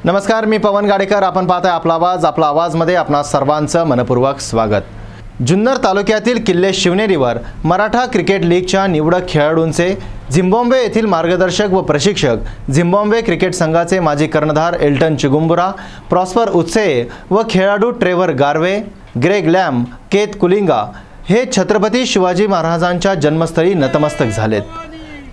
नमस्कार, मी पवन गाडेकर. आपण पाहताय आपला आवाजमध्ये आपणा सर्वांचं मनपूर्वक स्वागत. जुन्नर तालुक्यातील किल्ले शिवनेरीवर मराठा क्रिकेट लीगच्या निवडक खेळाडूंचे झिम्बाब्वे येथील मार्गदर्शक व प्रशिक्षक, झिम्बाब्वे क्रिकेट संघाचे माजी कर्णधार एल्टन चिगुंबुरा, प्रॉस्पर उत्से व खेळाडू ट्रेवर गार्वे, ग्रेग लॅम, केत कुलिंगा हे छत्रपती शिवाजी महाराजांच्या जन्मस्थळी नतमस्तक झालेत.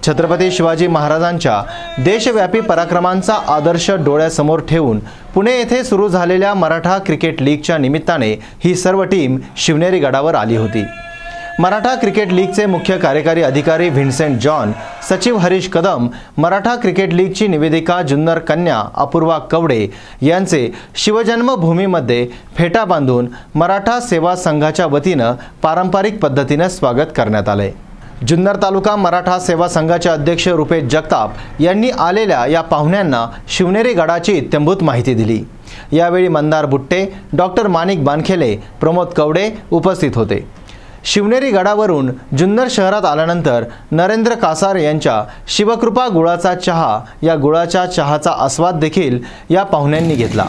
छत्रपती शिवाजी महाराजांच्या देशव्यापी पराक्रमांचा आदर्श डोळ्यासमोर ठेवून पुणे येथे सुरू झालेल्या मराठा क्रिकेट लीगच्या निमित्ताने ही सर्व टीम शिवनेरी गडावर आली होती. मराठा क्रिकेट लीगचे मुख्य कार्यकारी अधिकारी व्हिन्सेंट जॉन, सचिव हरीश कदम, मराठा क्रिकेट लीगची निवेदिका जुन्नर कन्या अपूर्वा कवडे यांचे शिवजन्मभूमीमध्ये फेटा बांधून मराठा सेवा संघाच्या वतीनं पारंपरिक पद्धतीने स्वागत करण्यात आले. जुन्नर तालुका मराठा सेवा संघाचे अध्यक्ष रुपेश जगताप यांनी आलेल्या या पाहुण्यांना शिवनेरी गडाची इत्थंभूत माहिती दिली. यावेळी मंदार बुट्टे, डॉक्टर माणिक बानखेले, प्रमोद कवडे उपस्थित होते. शिवनेरी गडावरून जुन्नर शहरात आल्यानंतर नरेंद्र कासार यांच्या शिवकृपा गुळाचा चहा या गुळाच्या चहाचा आस्वाद देखील या पाहुण्यांनी घेतला.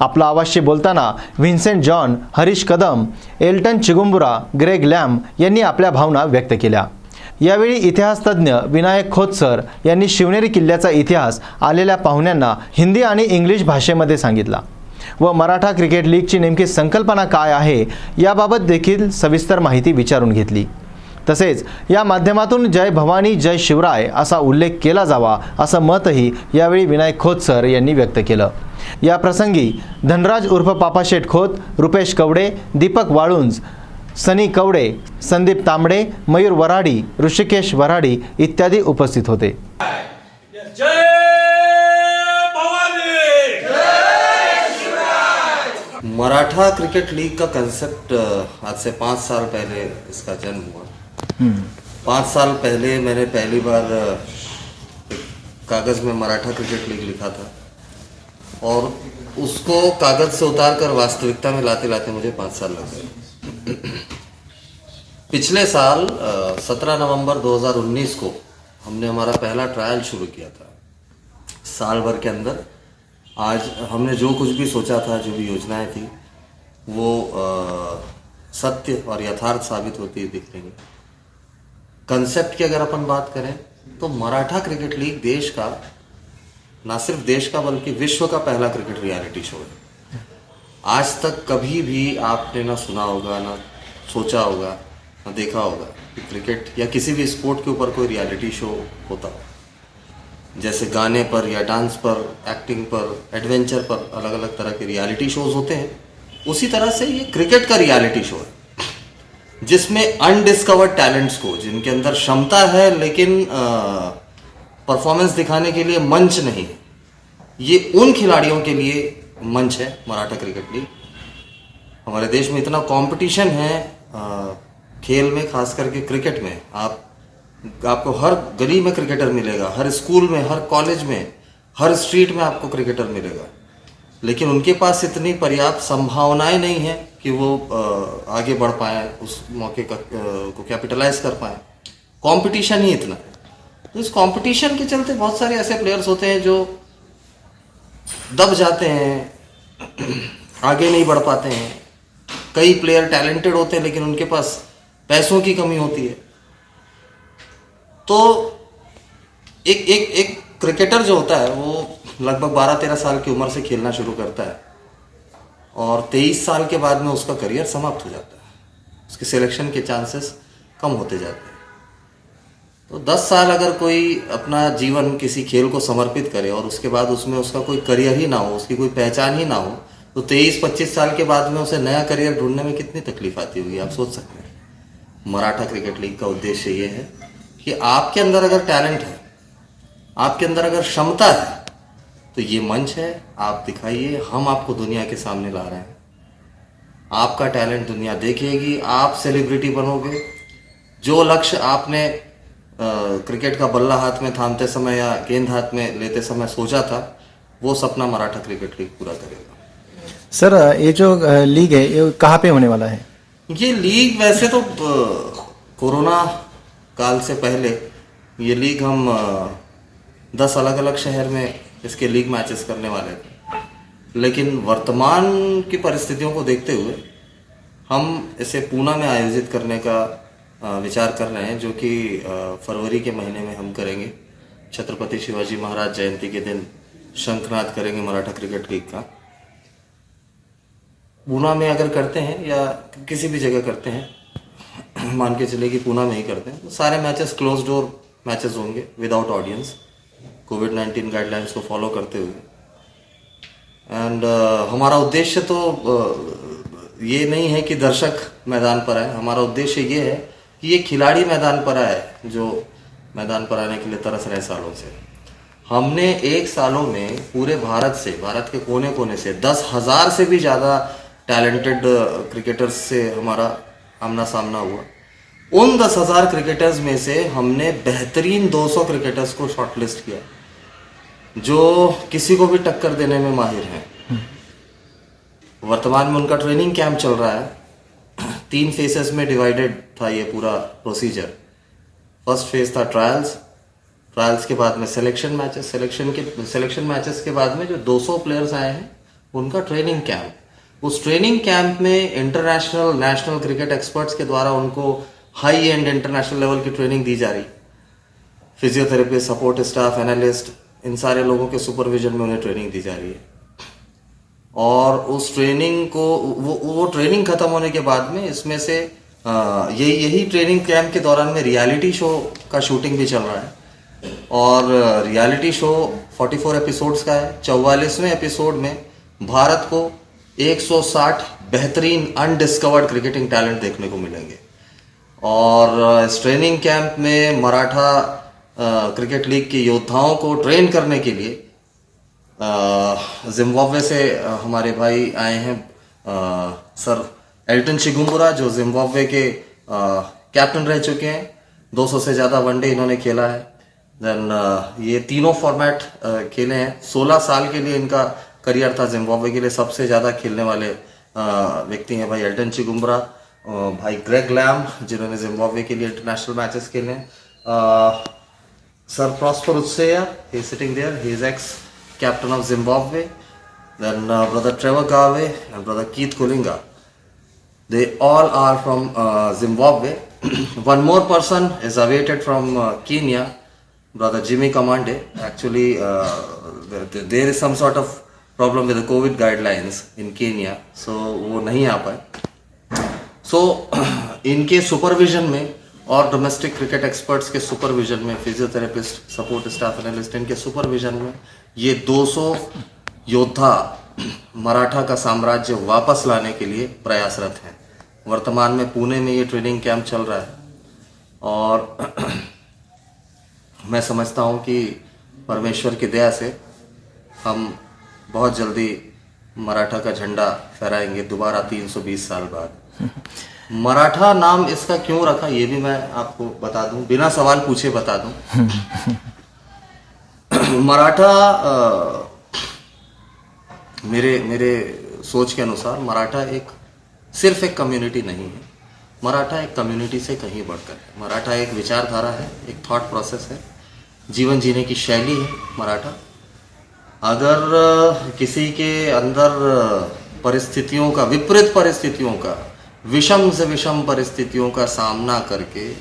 आपला आवाजशी बोलताना व्हिन्सेंट जॉन, हरीश कदम, एल्टन चिगुंबुरा, ग्रेग लॅम यांनी आपल्या भावना व्यक्त केल्या. यावेळी इतिहासतज्ञ विनायक खोतसर यांनी शिवनेरी किल्ल्याचा इतिहास आलेल्या पाहुण्यांना हिंदी आणि इंग्लिश भाषेमध्ये सांगितला व मराठा क्रिकेट लीगची नेमकी संकल्पना काय आहे याबाबत देखील सविस्तर माहिती विचारून घेतली. तसेच या माध्यमातून जय भवानी जय शिवराय असा उल्लेख केला जावा असं मतही यावेळी विनायक खोतसर यांनी व्यक्त केलं. या प्रसंगी धनराज उर्फ पापाशेठ खोत, रुपेश कवडे, दीपक वाळुंज, सनी कवडे, संदीप तांबडे, मयूर वराडी, ऋषिकेश वराडी इत्यादी उपस्थित होते. मराठा क्रिकेट लीग का कंसेप्ट आज से 5 साल पहले इसका जन्म हुआ. 5 साल पहले मैंने पहली बार कागज़ में मराठा क्रिकेट लीग लिखा था और उसको कागज़ से उतार कर वास्तविकता में लाते लाते मुझे 5 साल लग गए. पिछले साल 17 नवंबर 2019 को हमने हमारा पहला ट्रायल शुरू किया था. साल भर के अंदर आज हमने जो कुछ भी सोचा था, जो भी योजनाएं थी, वो सत्य और यथार्थ साबित होती दिख रही है. कंसेप्ट की अगर अपन बात करें तो मराठा क्रिकेट लीग देश का, ना सिर्फ देश का बल्कि विश्व का पहला क्रिकेट रियलिटी शो है. आज तक कभी भी आपने ना सुना होगा, ना सोचा होगा, ना देखा होगा कि क्रिकेट या किसी भी स्पोर्ट के ऊपर कोई रियलिटी शो होता हो. जैसे गाने पर या डांस पर, एक्टिंग पर, एडवेंचर पर अलग अलग तरह के रियलिटी शोज होते हैं, उसी तरह से ये क्रिकेट का रियलिटी शो है जिसमें अनडिस्कवर्ड टैलेंट्स को, जिनके अंदर क्षमता है लेकिन परफॉर्मेंस दिखाने के लिए मंच नहीं है, ये उन खिलाड़ियों के लिए मंच है मराठा क्रिकेट लीग. हमारे देश में इतना कंपटीशन है खेल में, खास करके क्रिकेट में. आपको हर गली में क्रिकेटर मिलेगा, हर स्कूल में, हर कॉलेज में, हर स्ट्रीट में आपको क्रिकेटर मिलेगा, लेकिन उनके पास इतनी पर्याप्त संभावनाएं नहीं है कि वो आगे बढ़ पाए, उस मौके को कैपिटलाइज कर पाए. कंपटीशन ही इतना है. तो इस कंपटीशन के चलते बहुत सारे ऐसे प्लेयर्स होते हैं जो दब जाते हैं, आगे नहीं बढ़ पाते हैं. कई प्लेयर टैलेंटेड होते हैं लेकिन उनके पास पैसों की कमी होती है. तो एक क्रिकेटर जो होता है वो लगभग 12-13 साल की उम्र से खेलना शुरू करता है और 23 साल के बाद में उसका करियर समाप्त हो जाता है. उसके सिलेक्शन के चांसेस कम होते जाते हैं. तो 10 साल अगर कोई अपना जीवन किसी खेल को समर्पित करे और उसके बाद उसमें उसका कोई करियर ही ना हो, उसकी कोई पहचान ही ना हो, तो 23-25 साल के बाद में उसे नया करियर ढूंढने में कितनी तकलीफ आती होगी, आप सोच सकते हैं. मराठा क्रिकेट लीग का उद्देश्य ये है कि आपके अंदर अगर टैलेंट है, आपके अंदर अगर क्षमता है, तो ये मंच है, आप दिखाइए. हम आपको दुनिया के सामने ला रहे हैं. आपका टैलेंट दुनिया देखेगी, आप सेलिब्रिटी बनोगे. जो लक्ष्य आपने क्रिकेट का बल्ला हाथ में थामते समय या गेंद हाथ में लेते समय सोचा था, वो सपना मराठा क्रिकेट लीग पूरा करेगा. सर, ये जो लीग है ये कहाँ पे होने वाला है? ये लीग वैसे तो कोरोना काल से पहले ये लीग हम 10 अलग अलग शहर में इसके लीग मैचेस करने वाले थे, लेकिन वर्तमान की परिस्थितियों को देखते हुए हम इसे पूना में आयोजित करने का विचार कर रहे हैं, जो कि फरवरी के महीने में हम करेंगे। छत्रपति शिवाजी महाराज जयंती के दिन शंखनाद करेंगे मराठा क्रिकेट लीग का। पूना में अगर करते हैं या किसी भी जगह करते हैं, मान के चले कि पूना में ही करते हैं, तो सारे मैचेस क्लोज डोर मैचेस होंगे विदाउट ऑडियंस, कोविड-19 गाइडलाइंस को फॉलो करते हुए। एंड हमारा उद्देश्य तो ये नहीं है कि दर्शक मैदान पर आए, हमारा उद्देश्य ये है कि ये खिलाड़ी मैदान पर आए जो मैदान पर आने के लिए तरस रहे सालों से। हमने 1 सालों में पूरे भारत के कोने कोने से 10,000 से भी ज़्यादा टैलेंटेड क्रिकेटर्स से हमारा आमना सामना हुआ। उन 10,000 क्रिकेटर्स में से हमने बेहतरीन 200 क्रिकेटर्स को शॉर्टलिस्ट किया जो किसी को भी टक्कर देने में माहिर हैं। वर्तमान में उनका ट्रेनिंग कैंप चल रहा है। 3 फेसेस में डिवाइडेड था ये पूरा प्रोसीजर। फर्स्ट फेज था ट्रायल्स के बाद में सिलेक्शन मैचेस के बाद में जो 200 प्लेयर्स आए हैं उनका ट्रेनिंग कैंप। उस ट्रेनिंग कैंप में इंटरनेशनल नेशनल क्रिकेट एक्सपर्ट्स के द्वारा उनको हाई एंड इंटरनेशनल लेवल की ट्रेनिंग दी जा रही। फिजियोथेरेपिस्ट, सपोर्ट स्टाफ, एनालिस्ट, इन सारे लोगों के सुपरविजन में उन्हें ट्रेनिंग दी जा रही है। और उस ट्रेनिंग को वो ट्रेनिंग खत्म होने के बाद में इसमें से यही ट्रेनिंग कैंप के दौरान में रियलिटी शो का शूटिंग भी चल रहा है। और रियलिटी शो 44 एपिसोड्स का है। 44वें एपिसोड में भारत को 160 बेहतरीन अनडिस्कवर्ड क्रिकेटिंग टैलेंट देखने को मिलेंगे। और इस ट्रेनिंग कैंप में मराठा क्रिकेट लीग के योद्धाओं को ट्रेन करने के लिए जिम्बाब्वे से हमारे भाई आए हैं, सर एल्टन चिगुम्बुरा, जो जिम्बाब्वे के कैप्टन रह चुके हैं। 200 से ज़्यादा वनडे इन्होंने खेला है। देन ये तीनों फॉर्मेट खेले हैं। 16 साल के लिए इनका करियर था। जिम्बाब्वे के लिए सबसे ज़्यादा खेलने वाले व्यक्ति हैं भाई एल्टन चिगुम्बुरा, भाई ग्रेग लैम जिन्होंने जिम्बाब्वे के लिए इंटरनेशनल मैचेस खेले हैं, sir Prosper Utseya, he is sitting there, he is ex captain of Zimbabwe, then brother Trevor Garvey and brother Keith Kulinga. They all are from Zimbabwe. One more person is awaited from Kenya, brother Jimmy Kamande. Actually, there is some sort of problem with the COVID guidelines in Kenya, so वो नहीं आ पाए। So इनके supervision में और domestic cricket experts के supervision में, physiotherapist, support staff, analyst, इनके supervision में ये 200 योद्धा मराठा का साम्राज्य वापस लाने के लिए प्रयासरत हैं। वर्तमान में पुणे में ये ट्रेनिंग कैंप चल रहा है और मैं समझता हूँ कि परमेश्वर की दया से हम बहुत जल्दी मराठा का झंडा फहराएंगे दोबारा 320 साल बाद। मराठा नाम इसका क्यों रखा ये भी मैं आपको बता दूं, बिना सवाल पूछे बता दूं। मराठा मेरे सोच के अनुसार मराठा सिर्फ एक कम्युनिटी नहीं है। मराठा एक कम्युनिटी से कहीं बढ़कर है। मराठा एक विचारधारा है, एक थॉट प्रोसेस है, जीवन जीने की शैली है मराठा। अगर किसी के अंदर परिस्थितियों का, विपरीत परिस्थितियों का, विषम से विषम परिस्थितियों का सामना करके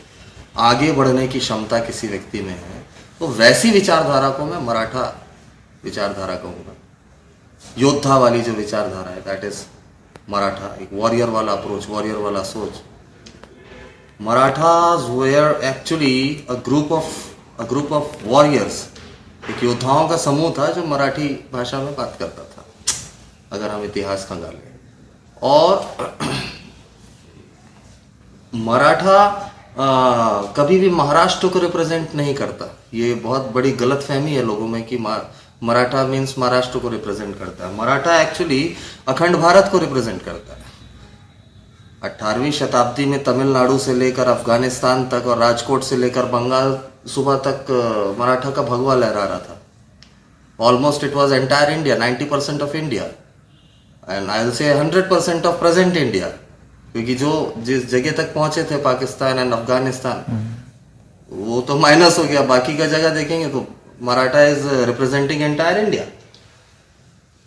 आगे बढ़ने की क्षमता किसी व्यक्ति में है, तो वैसी विचारधारा को मैं मराठा विचारधारा कहूँगा। योद्धा वाली जो विचारधारा है, दैट इज मराठा। एक वॉरियर वाला अप्रोच, वॉरियर वाला सोच। Marathas were actually a group of warriors. एक योद्धाओं का समूह था जो मराठी भाषा में बात करता था, अगर हम इतिहास खंगालें। और मराठा कभी भी महाराष्ट्र को रिप्रेजेंट नहीं करता। ये बहुत बड़ी गलतफहमी है लोगों में कि मराठा मीन्स महाराष्ट्र को रिप्रेजेंट करता है। मराठा एक्चुअली अखंड भारत को रिप्रेजेंट करता है। 18वीं शताब्दी में तमिलनाडु से लेकर अफगानिस्तान तक और राजकोट से लेकर बंगाल सूबा तक मराठा का भगवा लहरा रहा था। Almost it was entire India, 90% of India, and I will say 100% of present India, क्योंकि जो जिस जगह तक पहुंचे थे पाकिस्तान एंड अफगानिस्तान, वो तो माइनस हो गया। बाकी का जगह देखेंगे तो Maratha is representing entire India.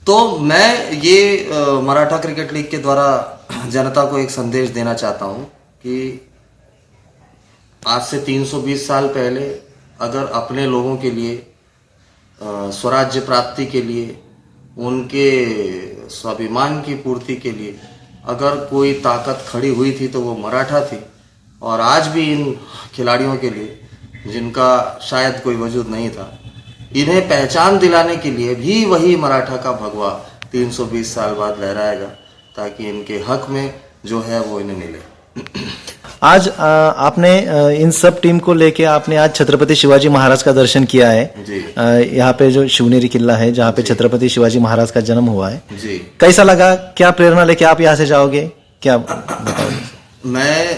तो मैं ये मराठा क्रिकेट लीग के द्वारा जनता को एक संदेश देना चाहता हूँ कि आज से 320 साल पहले अगर अपने लोगों के लिए स्वराज्य प्राप्ति के लिए, उनके स्वाभिमान की पूर्ति के लिए अगर कोई ताकत खड़ी हुई थी तो वो मराठा थी। और आज भी इन खिलाड़ियों के लिए जिनका शायद कोई वजूद नहीं था, इन्हें पहचान दिलाने के लिए भी वही मराठा का भगवा 320 साल बाद लहराएगा, ताकि इनके हक में जो है वो इन्हें मिले। आज आपने इन सब टीम को लेके आपने आज छत्रपति शिवाजी महाराज का दर्शन किया है जी। यहाँ पे जो शिवनेरी किला है जहाँ पे छत्रपति शिवाजी महाराज का जन्म हुआ है जी। कैसा लगा? क्या प्रेरणा लेके आप यहाँ से जाओगे? क्या बताओगे? मैं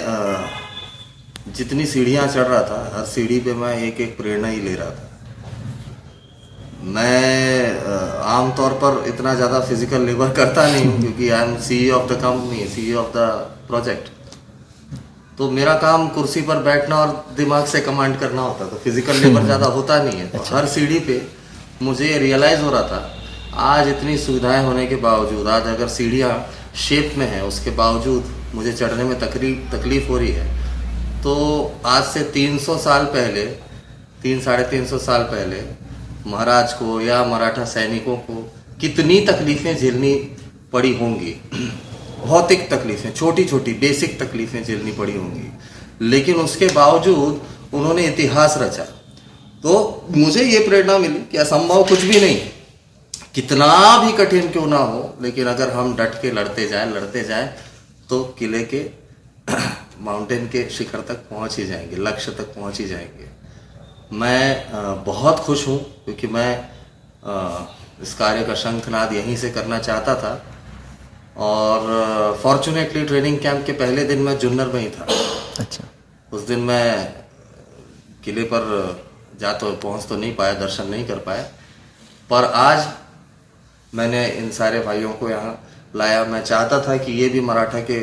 जितनी सीढ़ियाँ चढ़ रहा था, हर सीढ़ी पे मैं एक एक प्रेरणा ही ले रहा था। मैं आमतौर पर इतना ज़्यादा फिजिकल लेबर करता नहीं हूँ, क्योंकि I am CEO of the company, CEO of the project. तो मेरा काम कुर्सी पर बैठना और दिमाग से कमांड करना होता, तो फिजिकल लेबर ज़्यादा होता नहीं है। तो हर सीढ़ी पे मुझे रियलाइज़ हो रहा था, आज इतनी सुविधाएं होने के बावजूद, आज अगर सीढ़ियाँ शेप में हैं उसके बावजूद मुझे चढ़ने में तकलीफ हो रही है। तो आज से 300 साल पहले, 300-350 साल पहले महाराज को या मराठा सैनिकों को कितनी तकलीफ़ें झेलनी पड़ी होंगी। भौतिक तकलीफ़ें, छोटी छोटी बेसिक तकलीफ़ें झेलनी पड़ी होंगी, लेकिन उसके बावजूद उन्होंने इतिहास रचा। तो मुझे ये प्रेरणा मिली कि असंभव कुछ भी नहीं, कितना भी कठिन क्यों ना हो, लेकिन अगर हम डट के लड़ते जाएं तो किले के माउंटेन के शिखर तक पहुंच ही जाएंगे, लक्ष्य तक पहुंच ही जाएंगे। मैं बहुत खुश हूं, क्योंकि मैं इस कार्य का शंखनाद यहीं से करना चाहता था। और फॉर्चुनेटली ट्रेनिंग कैंप के पहले दिन मैं जुन्नर में ही था। अच्छा। उस दिन मैं किले पर पहुंच तो नहीं पाया, दर्शन नहीं कर पाया, पर आज मैंने इन सारे भाइयों को यहाँ लाया। मैं चाहता था कि ये भी मराठा के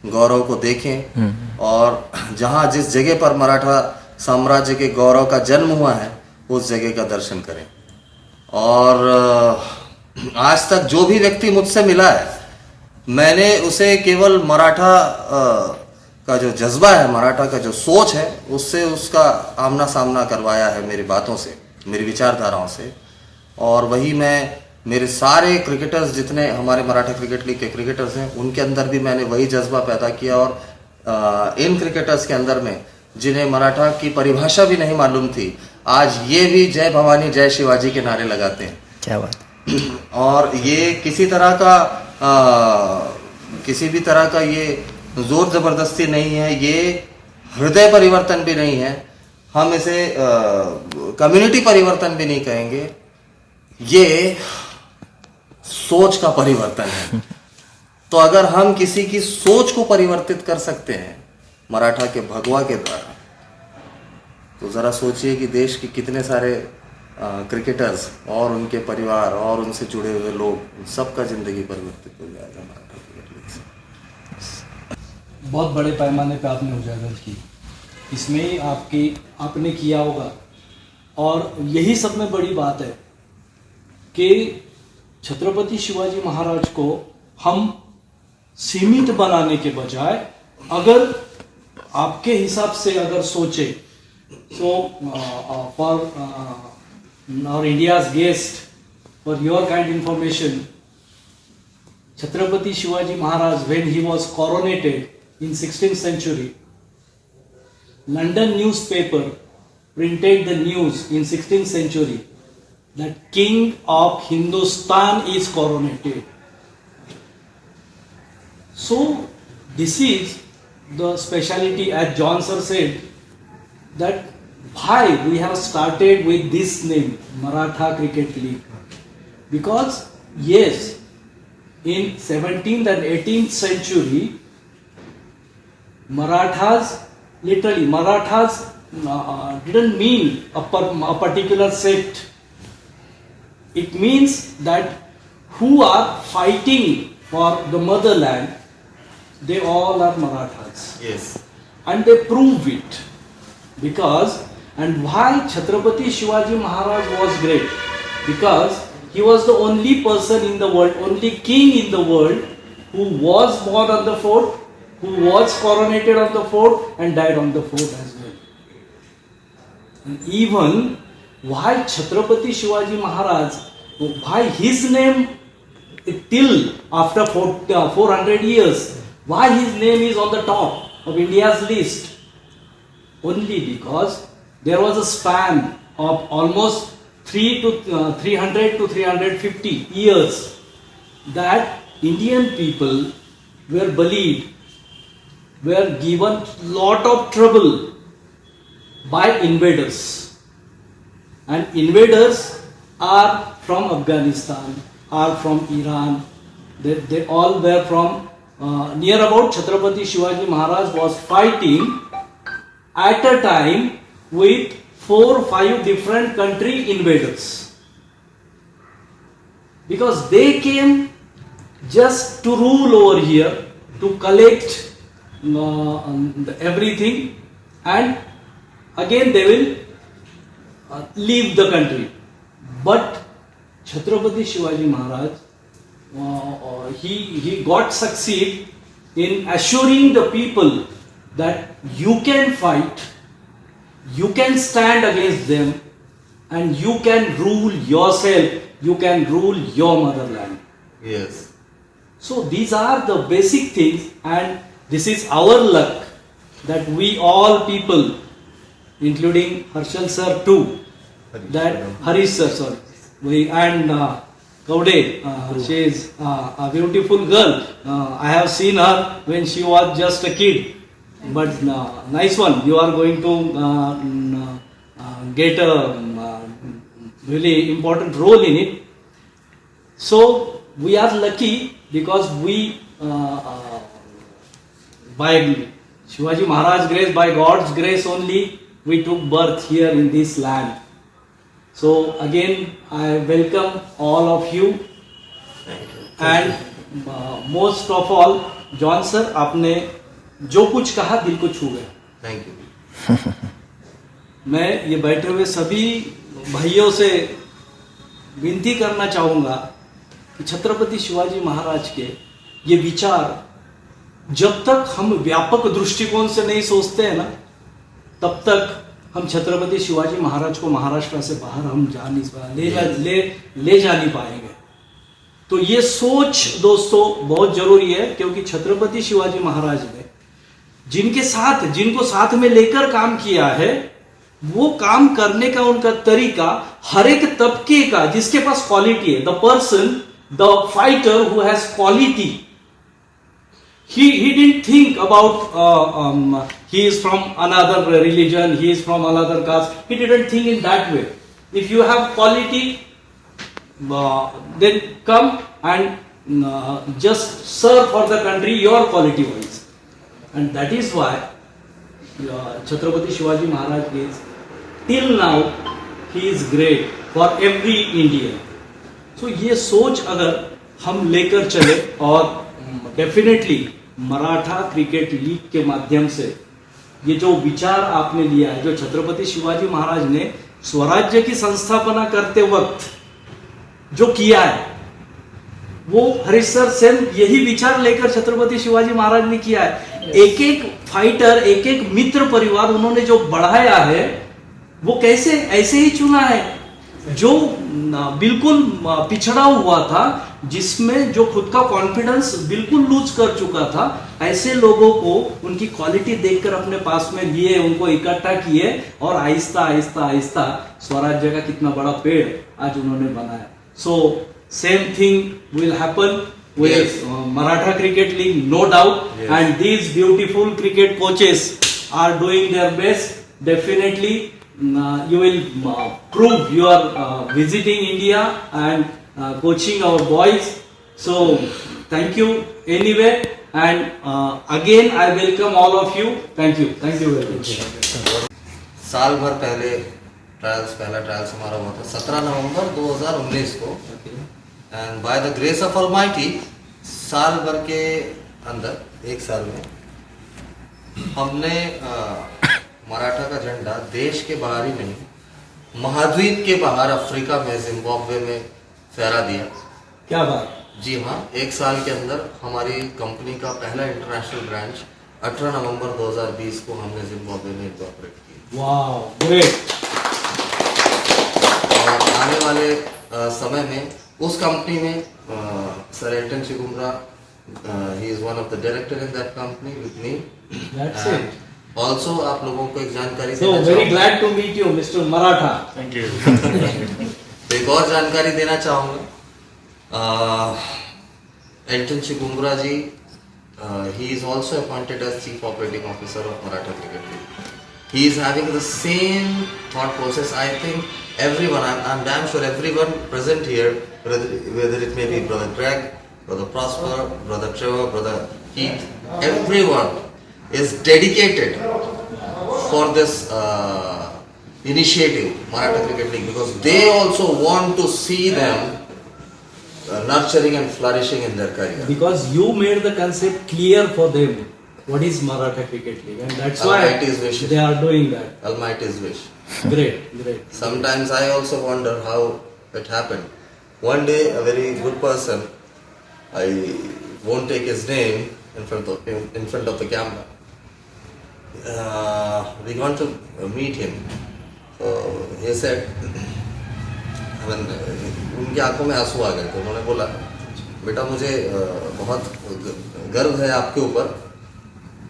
गौरव को देखें, और जहाँ जिस जगह पर मराठा साम्राज्य के गौरव का जन्म हुआ है उस जगह का दर्शन करें। और आज तक जो भी व्यक्ति मुझसे मिला है, मैंने उसे केवल मराठा का जो जज्बा है, मराठा का जो सोच है, उससे उसका आमना सामना करवाया है, मेरी बातों से, मेरी विचारधाराओं से। और वही मैं मेरे सारे क्रिकेटर्स, जितने हमारे मराठा क्रिकेट लीग के क्रिकेटर्स हैं, उनके अंदर भी मैंने वही जज्बा पैदा किया। और इन क्रिकेटर्स के अंदर में जिन्हें मराठा की परिभाषा भी नहीं मालूम थी, आज ये भी जय भवानी जय शिवाजी के नारे लगाते हैं। क्या बात। और ये किसी भी तरह का ये जोर जबरदस्ती नहीं है, ये हृदय परिवर्तन भी नहीं है, हम इसे कम्युनिटी परिवर्तन भी नहीं कहेंगे, ये सोच का परिवर्तन है। तो अगर हम किसी की सोच को परिवर्तित कर सकते हैं मराठा के भगवा के द्वारा, तो जरा सोचिए कि देश के कितने सारे क्रिकेटर्स और उनके परिवार और उनसे जुड़े हुए लोग, सबका जिंदगी परिवर्तित हो जाएगा मराठा क्रिकेट लीग से। बहुत बड़े पैमाने पे आपने उजागर की, इसमें आपने किया होगा। और यही सब में बड़ी बात है कि छत्रपति शिवाजी महाराज को हम सीमित बनाने के बजाय, अगर आपके हिसाब से अगर सोचे, so for our India's guest, for your kind information, Chhatrapati Shivaji Maharaj, when he was coronated in 16th century, London newspaper printed the news in 16th century that King of Hindustan is coronated. So this is the speciality, as John sir said, that why we have started with this name, Maratha Cricket League. Because yes, in 17th and 18th century, Marathas didn't mean a particular sect. It means that who are fighting for the motherland, they all are Marathas. Yes. And they prove it, because And why Chhatrapati Shivaji Maharaj was great? Because he was the only person in the world, only king in the world who was born on the fort, who was coronated on the fort and died on the fort as well. And even why Chhatrapati Shivaji Maharaj, why his name till after 400 years, why his name is on the top of India's list? Only because there was a span of almost 300 to 350 years that Indian people were bullied, were given lot of trouble by invaders. And invaders are from Afghanistan, are from Iran. They all were from near about Chhatrapati Shivaji Maharaj was fighting at a time with 4 or 5 different country invaders, because they came just to rule over here, to collect everything, and again they will leave the country. But Chhatrapati Shivaji Maharaj, he got succeed in assuring the people that you can fight, you can stand against them, and you can rule yourself, you can rule your motherland. Yes. So these are the basic things, and this is our luck that we all people, including Harshal sir too, that Harish sir, sorry, and Kaude, she is a beautiful girl. I have seen her when she was just a kid. But nice one, you are going to get a really important role in it. So we are lucky because we, by Shivaji Maharaj grace, by God's grace only, we took birth here in this land. So again, I welcome all of you. Thank you. And most of all, John sir, आपने जो कुछ कहा दिल को छू गया. Thank you. मैं ये बैठे हुए सभी भाइयों से विनती करना चाहूँगा कि छत्रपति शिवाजी महाराज के ये विचार जब तक हम व्यापक दृष्टिकोण से नहीं सोचते हैं ना, तब तक हम छत्रपति शिवाजी महाराज को महाराष्ट्र से बाहर हम जा नहीं ले जा नहीं पाएंगे. तो ये सोच दोस्तों बहुत जरूरी है, क्योंकि छत्रपति शिवाजी महाराज ने जिनको साथ में लेकर काम किया है, वो काम करने का उनका तरीका हर एक तबके का, जिसके पास क्वालिटी है, the person, the fighter who has quality, he didn't think about he is from another religion, he is from another caste. He didn't think in that way. If you have quality, then come and just serve for the country your quality wise. And that is why Chhatrapati Shivaji Maharaj is, till now, he is great for every Indian. So ये सोच अगर हम लेकर चले, और definitely Maratha cricket league के माध्यम से ये जो विचार आपने लिया है, जो छत्रपति शिवाजी महाराज ने स्वराज्य की संस्थापना करते वक्त जो किया है, वो हरीश सर सेम यही विचार लेकर छत्रपति शिवाजी महाराज ने किया है. एक एक फाइटर, एक एक मित्र परिवार उन्होंने जो बढ़ाया है, वो कैसे ऐसे ही चुना है, जो बिल्कुल पिछड़ा हुआ था, जिसमें जो खुद का कॉन्फिडेंस बिल्कुल लूज कर चुका था, ऐसे लोगों को उनकी क्वालिटी देखकर अपने पास में लिए, उनको इकट्ठा किए, और आहिस्ता आहिस्ता आहिस्ता स्वराज्य का कितना बड़ा पेड़ आज उन्होंने बनाया. So same thing will happen with Maratha Cricket League, no doubt. Yes. And these beautiful cricket coaches are doing their best. Definitely, you will prove you are visiting India and coaching our boys. So, thank you anyway. And again, I welcome all of you. Thank you. Thank you very much. साल भर पहले पहला trials हमारा हुआ था 17 नवंबर 2019 को. And by the grace of almighty साल भर के अंदर, एक साल में हमने मराठा का झंडा देश के बाहर ही नहीं, महाद्वीप के बाहर अफ्रीका में, जिम्बाब्वे में फहरा दिया। क्या बात। जी हाँ, 1 साल के अंदर हमारी कंपनी का पहला इंटरनेशनल ब्रांच 18 नवंबर 2020 को हमने जिम्बाब्वे में इनकॉर्पोरेट किया। वाह, ग्रेट। और आने वाले समय में उस कंपनी में sir Elton Chigumbura, he is one of the director in that company with me. That's it. Also आप लोगों को एक जानकारी So very glad to meet you, Mr. Maratha. Thank you. एक और जानकारी देना चाहूँगा। Elton Chigumbura ji, he is also appointed as Chief Operating Officer of Maratha Cricket League. He is having the same thought process. I think everyone, I'm damn sure everyone present here, whether it may be Brother Greg, Brother Prosper, Brother Trevor, Brother Keith, everyone is dedicated for this initiative, Maratha Cricket League, because they also want to see them nurturing and flourishing in their career. Because you made the concept clear for them. What is Maratha Cricket League? And that's why Almighty's wish. they are doing that. Almighty's wish. Great, great. Sometimes I also wonder how it happened. One day, a very good person, I won't take his name in front of the camera. We want to meet him. So he said, उनकी आंखों में आंसू आ गए थे। उन्होंने बोला, बेटा मुझे बहुत गर्व है आपके ऊपर,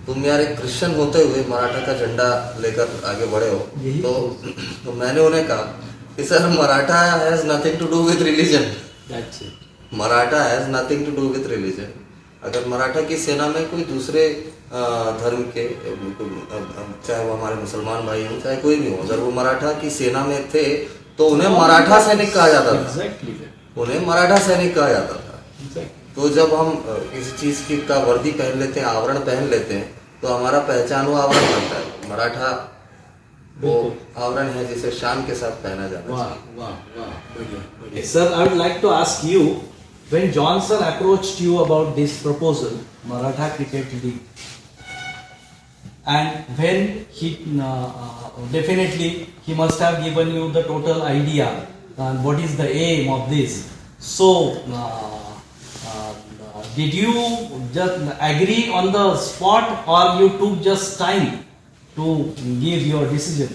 तुम यार एक क्रिश्चियन होते हुए मराठा का झंडा लेकर आगे बढ़े हो। तो मैंने उन्हें कहा कि sir, Maratha has nothing to do with religion. That's it. Maratha has nothing to do with religion. अगर मराठा की सेना में कोई दूसरे धर्म के, चाहे वो हमारे मुसलमान भाई हों चाहे कोई भी हो, अगर वो मराठा की सेना में थे तो उन्हें मराठा सैनिक कहा जाता था। Exactly. उन्हें मराठा सैनिक कहा जाता था। Exactly. तो जब हम किसी चीज की का वर्दी पहन लेते हैं, आवरण पहन लेते हैं, तो हमारा पहचान वो आवरण बनता है। मराठा वो आवरण है जिसे शान के साथ पहना जाता है। Wow, wow, wow. बढ़िया, बढ़िया. Sir, I would like to ask you, when John sir approached you about this proposal, Maratha Cricket League, and when he definitely he must have given you the total idea and what is the aim of this. So, did you just agree on the spot, or you took just time to give your decision?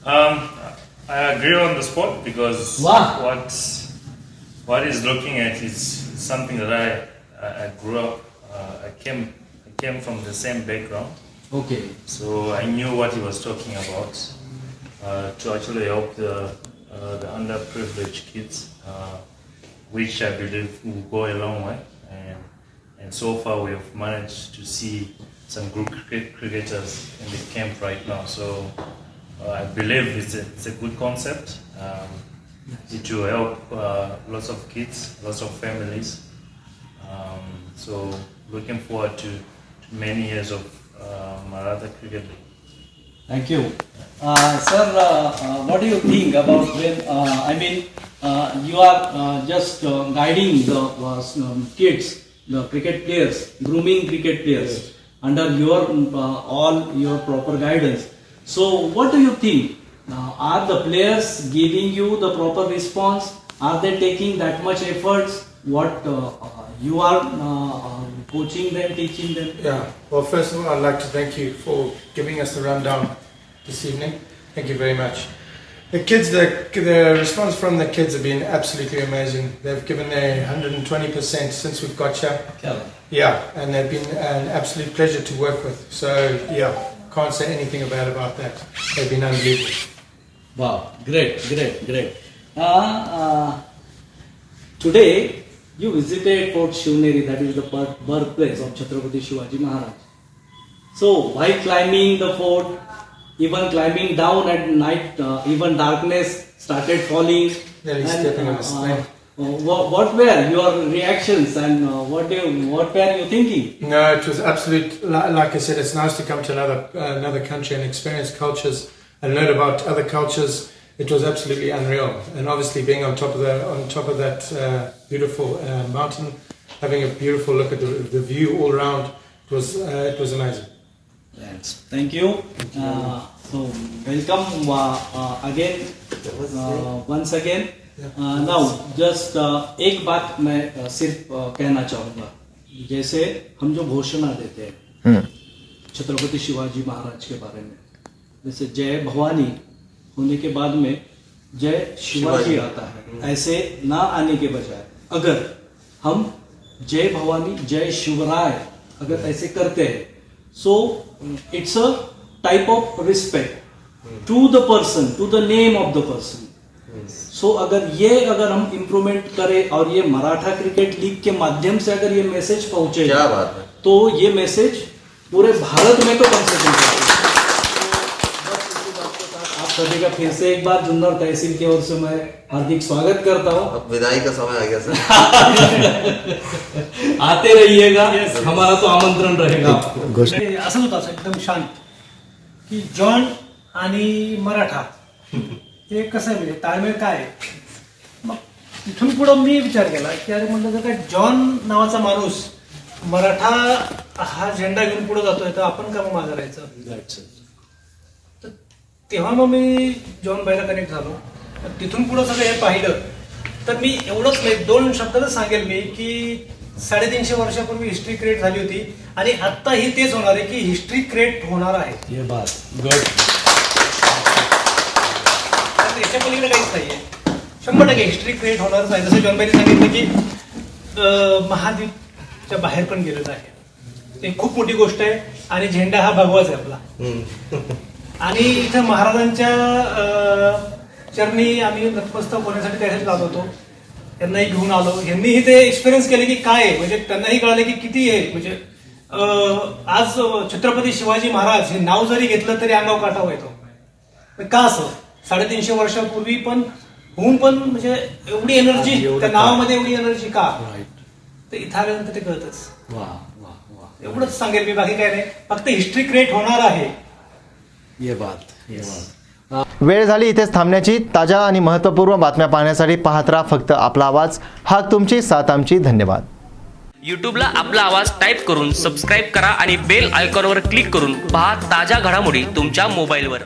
I agree on the spot because Wow. what he's looking at is something that I grew up. I came from the same background, Okay. so I knew what he was talking about to actually help the underprivileged kids, which I believe will go a long way. And so far we have managed to see some good cricketers in the camp right now. So I believe it's a good concept. It will help lots of kids, lots of families. So looking forward to many years of Maratha Cricket League. Thank you. Sir, what do you think about when, you are just guiding the kids, the cricket players, grooming cricket players under your all your proper guidance. So what do you think? Are the players giving you the proper response? Are they taking that much efforts? What you are coaching them, teaching them? Yeah, well, first of all, I'd like to thank you for giving us the rundown this evening. Thank you very much. The kids, the response from the kids have been absolutely amazing. They've given their 120% since we've got here. Yeah, and they've been an absolute pleasure to work with. So, yeah, can't say anything bad about that. They've been unbelievable. Wow, great, great, great. Today, you visited Fort Shivneri, that is the birthplace of Chhatrapati Shivaji Maharaj. So, while climbing the fort, even climbing down at night, even darkness started falling. Nearly stepping on a snake. What were your reactions and what were you thinking? No, it was absolute. Like I said, it's nice to come to another country and experience cultures and learn about other cultures. It was absolutely unreal, and obviously being on top of that beautiful mountain, having a beautiful look at the view all around, it was amazing. Thank you. So welcome again, once again. Now just एक बात मैं सिर्फ कहना चाहूँगा, जैसे हम जो घोषणा देते हैं छत्रपति शिवाजी महाराज के बारे में, जैसे जय भवानी होने के बाद में जय शिवाजी आता है, ऐसे ना आने के बजाय अगर हम जय भवानी जय शिवराय अगर ऐसे करते हैं, so it's a type of respect to the person, to the name of the person. So अगर हम इम्प्रूवमेंट करें और ये मराठा क्रिकेट लीग के माध्यम से अगर ये मैसेज पहुंचे, क्या बात है, तो ये मैसेज पूरे भारत में तो कम से कम आप सभी का फिर से एक बार जुन्नर तहसील की ओर से मैं हार्दिक स्वागत करता हूँ। अब विदाई का समय आ गया सर। आते रहिएगा, हमारा तो आमंत्रण रहेगा। असं होतं असं एकदम शांत की जॉन आणि मराठा हे कसं आहे, म्हणजे ताळमेळ काय आहे? मग तिथून पुढं मी विचार केला की अरे म्हणलं जर काय जॉन नावाचा माणूस मराठा हा झेंडा घेऊन पुढे जातोय तर आपण का मग मागं राहायचं? तर तेव्हा मग मी जॉन बाईला कनेक्ट झालो. तिथून पुढं सगळं हे पाहिलं तर मी एवढंच नाही, 2 शब्दातच सांगेल मी की 350 वर्षापूर्वी हिस्ट्री क्रिएट झाली होती आणि आत्ताही तेच होणार आहे की हिस्ट्री क्रिएट होणार आहे. ये बात गुड. याच्या पलीकडे काहीच नाहीये. 100% हिस्ट्री क्रिएट होणारच आहे. जसं जॉन बाईने सांगितलं की महाद्वीपच्या बाहेर पण गेलेलं आहे, ते खूप मोठी गोष्ट आहे. आणि झेंडा हा भगवाच आहे आपला. आणि इथं महाराजांच्या चरणी आम्ही नतमस्तक होण्यासाठी त्यासाठी जात होतो. त्यांनाही घेऊन आलो, यांनीही ते एक्सपिरियन्स केले की काय आहे, म्हणजे त्यांनाही कळालं की किती आहे. म्हणजे आज छत्रपती शिवाजी महाराज हे नाव जरी घेतलं तरी अंगावर काटा येतो. का असं? 350 वर्षापूर्वी पण होऊन पण म्हणजे एवढी एनर्जी त्या नावामध्ये, एवढी एनर्जी का? तर इथं आल्यानंतर ते कळतच. एवढंच सांगेल मी, बाकी काय नाही. फक्त हिस्ट्री क्रिएट होणार आहे. ये बात. वेळ झाली इथेच थांबण्याची. ताज्या आणि महत्त्वपूर्ण बातम्या पाहण्यासाठी पाहत राहा फक्त आपला आवाज. हा तुमची साथ आमची. धन्यवाद. यूट्यूबला आपला आवाज टाईप करून सबस्क्राईब करा आणि बेल आयकॉनवर क्लिक करून पहा ताज्या घडामोडी तुमच्या मोबाईलवर.